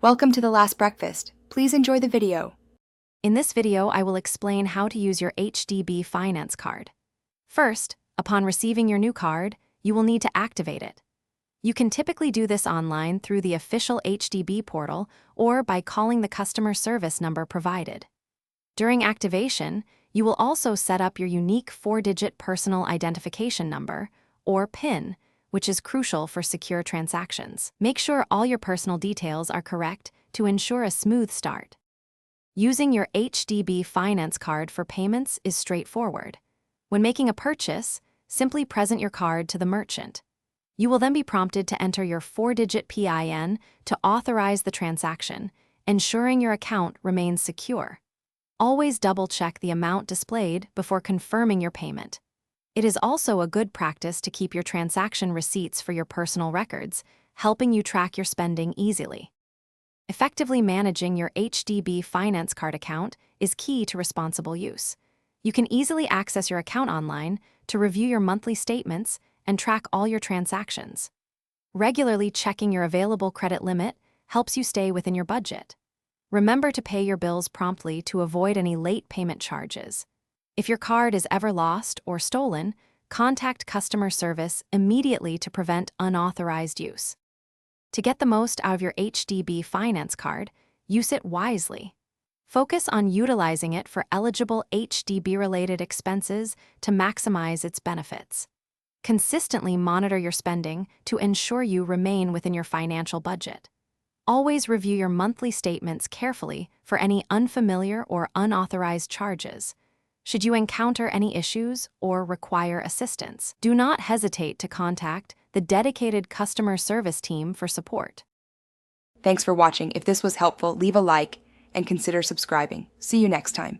Welcome to the last breakfast. Please enjoy the video. In this video, I will explain how to use your HDB finance card. First, upon receiving your new card, you will need to activate it. You can typically do this online through the official HDB portal or by calling the customer service number provided. During activation, you will also set up your unique 4-digit personal identification number, or PIN, which is crucial for secure transactions. Make sure all your personal details are correct to ensure a smooth start. Using your HDB finance card for payments is straightforward. When making a purchase, simply present your card to the merchant. You will then be prompted to enter your 4-digit PIN to authorize the transaction, ensuring your account remains secure. Always double-check the amount displayed before confirming your payment. It is also a good practice to keep your transaction receipts for your personal records, helping you track your spending easily. Effectively managing your HDB finance card account is key to responsible use. You can easily access your account online to review your monthly statements and track all your transactions. Regularly checking your available credit limit helps you stay within your budget. Remember to pay your bills promptly to avoid any late payment charges. If your card is ever lost or stolen, contact customer service immediately to prevent unauthorized use. To get the most out of your HDB finance card, use it wisely. Focus on utilizing it for eligible HDB-related expenses to maximize its benefits. Consistently monitor your spending to ensure you remain within your financial budget. Always review your monthly statements carefully for any unfamiliar or unauthorized charges. Should you encounter any issues or require assistance, do not hesitate to contact the dedicated customer service team for support. Thanks for watching. If this was helpful, leave a like and consider subscribing. See you next time.